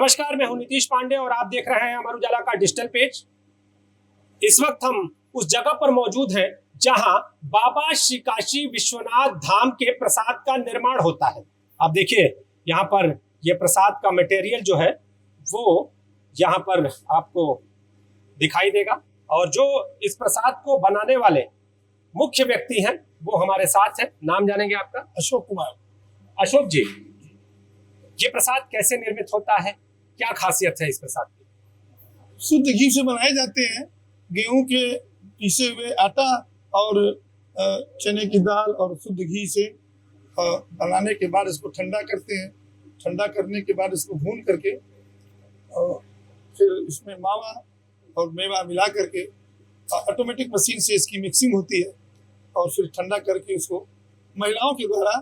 नमस्कार, मैं हूं नीतीश पांडे और आप देख रहे हैं अमर उजाला का डिजिटल पेज। इस वक्त हम उस जगह पर मौजूद हैं जहां बाबा श्री काशी विश्वनाथ धाम के प्रसाद का निर्माण होता है। आप देखिए यहाँ पर ये प्रसाद का मटेरियल जो है वो यहाँ पर आपको दिखाई देगा और जो इस प्रसाद को बनाने वाले मुख्य व्यक्ति हैं वो हमारे साथ हैं। नाम जानेंगे आपका? अशोक कुमार। अशोक जी, ये प्रसाद कैसे निर्मित होता है, क्या खासियत है इस प्रसाद की? शुद्ध घी से बनाए जाते हैं। गेहूं के पीसे हुए आटा और चने की दाल और शुद्ध घी से बनाने के बाद इसको ठंडा करते हैं। ठंडा करने के बाद इसको भून करके फिर इसमें मावा और मेवा मिला करके ऑटोमेटिक मशीन से इसकी मिक्सिंग होती है और फिर ठंडा करके उसको महिलाओं के द्वारा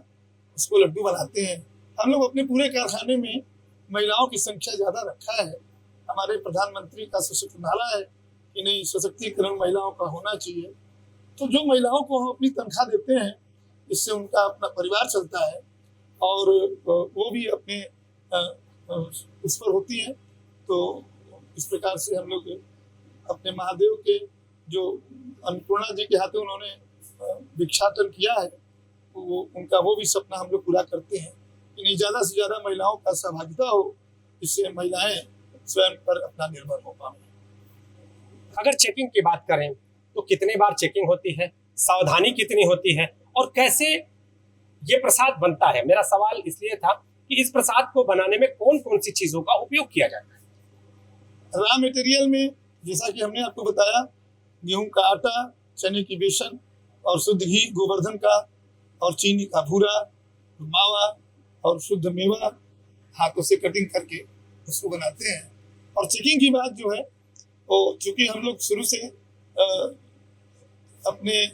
उसको लड्डू बनाते हैं। हम लोग अपने पूरे कारखाने में महिलाओं की संख्या ज़्यादा रखा है। हमारे प्रधानमंत्री का सशक्त नारा है कि नहीं, सशक्तिकरण महिलाओं का होना चाहिए। तो जो महिलाओं को हम अपनी तनख्वाह देते हैं, इससे उनका अपना परिवार चलता है और वो भी अपने उस पर होती हैं। तो इस प्रकार से हम लोग अपने महादेव के जो अन्नपूर्णा जी के हाथों उन्होंने भिक्षाटन किया है, तो वो भी सपना हम लोग पूरा करते हैं कि नहीं, ज़्यादा से ज़्यादा महिलाओं का सहभागिता हो, इससे महिलाएं स्वयं पर अपना निर्भर हो पाएं। अगर चेकिंग की बात करें तो कितने बार चेकिंग होती है, सावधानी कितनी होती है और कैसे ये प्रसाद बनता है? मेरा सवाल इसलिए था कि इस प्रसाद को बनाने में कौन कौन सी चीजों का उपयोग किया जाता है? रॉ मटेरियल में जैसा कि हमने आपको बताया, गेहूं का आटा, चने की बेसन और शुद्ध घी गोवर्धन का और चीनी का भूरा, मावा और शुद्ध मेवा हाथों से कटिंग करके उसको बनाते हैं। और चेकिंग की बात जो है वो चूंकि हम लोग शुरू से अपने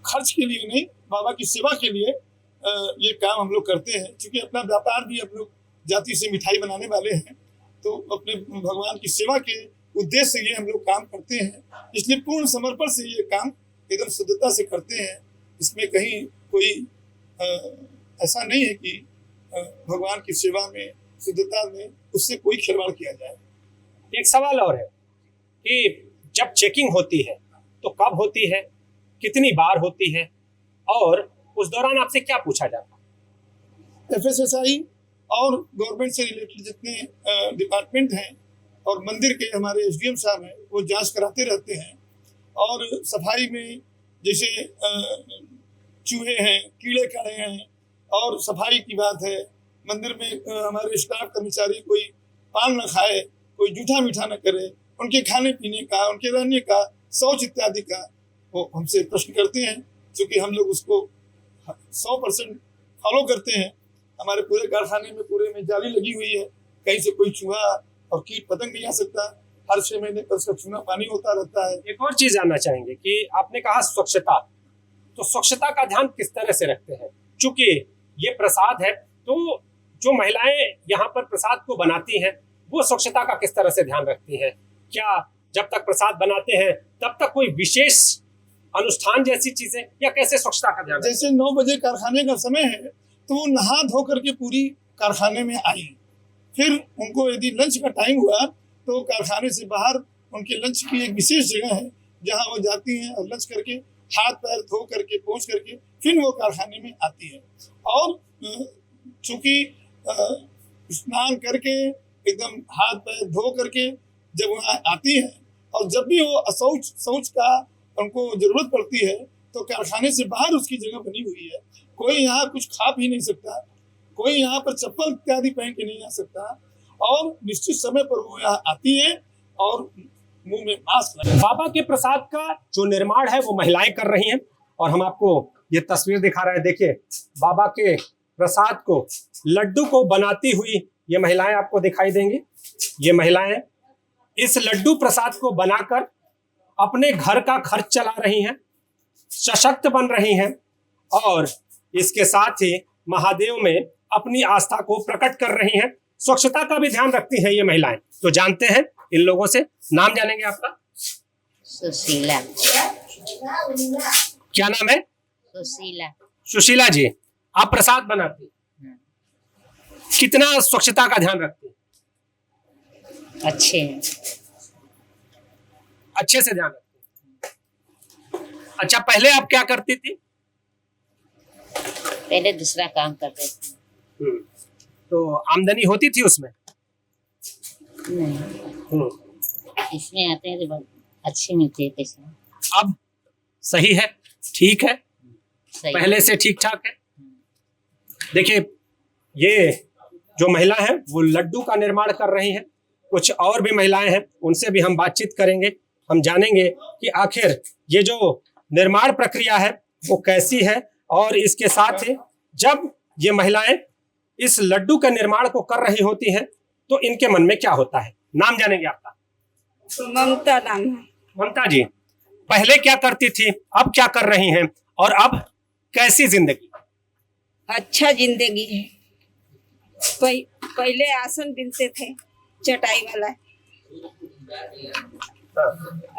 खर्च के लिए नहीं, बाबा की सेवा के लिए ये काम हम लोग करते हैं। क्योंकि अपना व्यापार भी हम लोग जाति से मिठाई बनाने वाले हैं, तो अपने भगवान की सेवा के उद्देश्य से ये हम लोग काम करते हैं। इसलिए पूर्ण समर्पण से ये काम एकदम शुद्धता से करते हैं। इसमें कहीं कोई ऐसा नहीं है कि भगवान की सेवा में, शुद्धता में उससे कोई खिलवाड़ किया जाए। एक सवाल और है कि जब चेकिंग होती है तो कब होती है, कितनी बार होती है और उस दौरान आपसे क्या पूछा जाता है? FSSAI और गवर्नमेंट से रिलेटेड जितने डिपार्टमेंट हैं और मंदिर के हमारे SDM साहब हैं, वो जांच कराते रहते हैं। और सफाई में जैसे चूहे हैं, कीड़े काड़े हैं और सफाई की बात है, मंदिर में हमारे स्टाफ कर्मचारी कोई पान न खाए, कोई जूठा मीठा न करे, उनके खाने पीने का, उनके रहने का, शौच इत्यादि का वो हमसे प्रश्न करते हैं। क्योंकि हम लोग उसको 100% फॉलो करते हैं। हमारे पूरे कारखाने में पूरे में जाली लगी हुई है, कहीं से कोई चूहा और कीट पतंग नहीं आ सकता। हर 6 महीने पर उसका चूना पानी होता रहता है। एक और चीज जानना चाहेंगे कि आपने कहा स्वच्छता, तो स्वच्छता का ध्यान किस तरह से रखते हैं? चूंकि ये प्रसाद है तो जो महिलाएं यहाँ पर प्रसाद को बनाती हैं वो स्वच्छता का किस तरह से ध्यान रखती हैं? क्या जब तक प्रसाद बनाते हैं तब तक कोई विशेष अनुष्ठान जैसी चीजें, या कैसे स्वच्छता का ध्यान? जैसे 9 बजे कारखाने का समय है तो वो नहा धो करके पूरी कारखाने में आई। फिर उनको यदि लंच का टाइम हुआ तो कारखाने से बाहर उनके लंच की एक विशेष जगह है जहाँ वो जाती हैं और लंच करके हाथ पैर धो करके पहुँच करके फिर वो कारखाने में आती है। और चूंकि स्नान करके एकदम हाथ पैर धो करके जब वहाँ आती है और जब भी वो शौच का उनको जरूरत पड़ती है तो कारखाने से बाहर उसकी जगह बनी हुई है। कोई यहाँ कुछ खा पी नहीं सकता, कोई यहाँ पर चप्पल इत्यादि पहन के नहीं आ सकता और निश्चित समय पर वो यहाँ आती है और मुंह में मास्क लगा। बाबा के प्रसाद का जो निर्माण है वो महिलाएं कर रही हैं और हम आपको ये तस्वीर दिखा रहे हैं। देखिए बाबा के प्रसाद को, लड्डू को बनाती हुई ये महिलाएं आपको दिखाई देंगी। ये महिलाएं इस लड्डू प्रसाद को बनाकर अपने घर का खर्च चला रही हैं, सशक्त बन रही हैं और इसके साथ ही महादेव में अपनी आस्था को प्रकट कर रही हैं। स्वच्छता का भी ध्यान रखती हैं ये महिलाएं। तो जानते हैं इन लोगों से। नाम जानेंगे आपका? सुशीला। क्या नाम है? सुशीला। सुशीला जी, आप प्रसाद बनाती हैं, कितना स्वच्छता का ध्यान रखती हैं? अच्छे हैं। अच्छे से ध्यान रखती हैं। अच्छा, पहले आप क्या करती थी? पहले दूसरा काम करते थे। तो आमदनी होती थी उसमें? नहीं, इसमें आते हैं तो बहुत अच्छी मिलती है पैसे। अब सही है, ठीक है, सही। पहले से ठीक ठाक है। देखिए, ये जो महिला है वो लड्डू का निर्माण कर रही हैं। कुछ और भी महिलाएं हैं, उनसे भी हम बातचीत करेंगे। हम जानेंगे कि आखिर ये जो निर्माण प्रक्रिया है वो कैसी है, और इसके साथ ही जब ये महिलाएं इस लड्डू के निर्माण को कर रही होती हैं तो इनके मन में क्या होता है। नाम जानेंगे आपका? ममता नाम है। ममता जी, पहले क्या करती थी, अब क्या कर रही हैं, और अब कैसी जिंदगी? अच्छा जिंदगी है। पहले आसन बिनते थे चटाई वाला,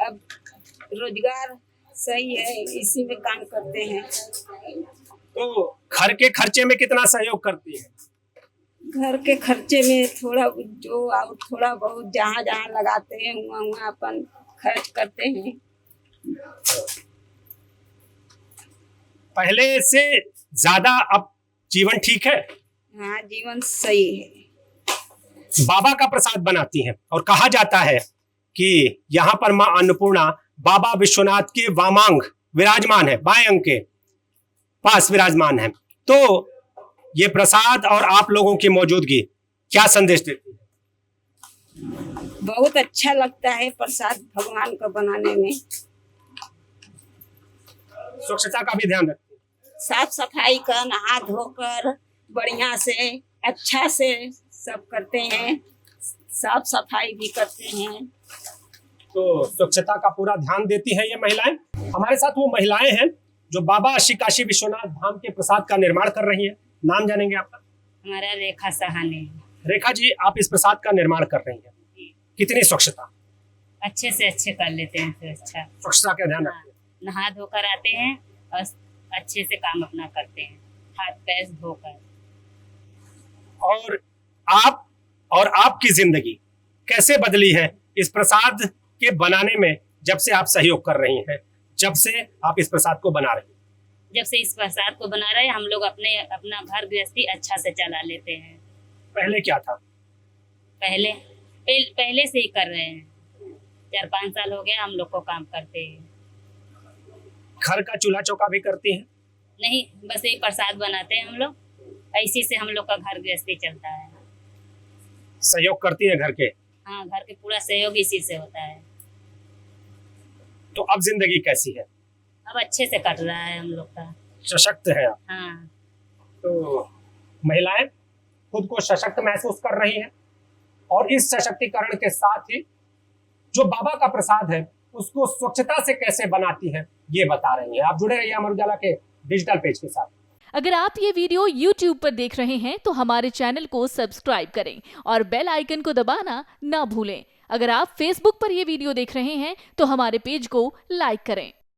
अब रोजगार सही है, इसी में काम करते हैं। तो घर के खर्चे में कितना सहयोग करती है? घर के खर्चे में थोड़ा जो और थोड़ा बहुत जहाँ जहाँ लगाते हैं वहाँ वहाँ अपन खर्च करते हैं। पहले से ज्यादा अब जीवन ठीक है? हाँ, जीवन सही है। बाबा का प्रसाद बनाती हैं और कहा जाता है कि यहाँ पर माँ अन्नपूर्णा बाबा विश्वनाथ के वामांग विराजमान है, बाएं अंग के पास विराजमान है। तो ये प्रसाद और आप लोगों की मौजूदगी क्या संदेश देती है? बहुत अच्छा लगता है प्रसाद भगवान का बनाने में। स्वच्छता का भी ध्यान रखती है? साफ सफाई कर, नहा धोकर बढ़िया से अच्छा से सब करते हैं, साफ सफाई भी करते हैं। तो स्वच्छता का पूरा ध्यान देती हैं ये महिलाएं। हमारे साथ वो महिलाएं हैं जो बाबा श्री काशी विश्वनाथ धाम के प्रसाद का निर्माण कर रही हैं। नाम जानेंगे आपका? हमारा रेखा सहाने। रेखा जी, आप इस प्रसाद का निर्माण कर रही हैं, कितनी स्वच्छता? अच्छे से अच्छे कर लेते हैं, फिर अच्छा स्वच्छता का ध्यान रखते हैं? नहा धोकर आते हैं और अच्छे से काम अपना करते हैं, हाथ पैर धोकर। और आप और आपकी जिंदगी कैसे बदली है इस प्रसाद के बनाने में, जब से आप सहयोग कर रही हैं, जब से आप इस प्रसाद को बना रही हैं? जब से इस प्रसाद को बना रहे हैं हम लोग अपना घर गृहस्थी अच्छा से चला लेते हैं। पहले क्या था? पहले से ही कर रहे हैं, 4-5 साल हो गया हम लोग को काम करते हैं। घर का चूल्हा चौका भी करती हैं? नहीं, बस यही प्रसाद बनाते हैं हम लोग, इसी से हम लोग का घर गृहस्थी चलता है। सहयोग करती हैं घर के? हाँ, घर के पूरा सहयोग इसी से होता है। तो अब जिंदगी कैसी है? अब अच्छे से कट रहा है हम लोग का। सशक्त है आप? हाँ। तो महिलाएं खुद को सशक्त महसूस कर रही हैं, और इस सशक्तिकरण के साथ ही जो बाबा का प्रसाद है उसको स्वच्छता से कैसे बनाती है ये बता रही हैं। आप जुड़े रहिए अमर उजाला के डिजिटल पेज के साथ। अगर आप ये वीडियो YouTube पर देख रहे हैं तो हमारे चैनल को सब्सक्राइब करें और बेल आइकन को दबाना ना भूलें। अगर आप Facebook पर ये वीडियो देख रहे हैं तो हमारे पेज को लाइक करें।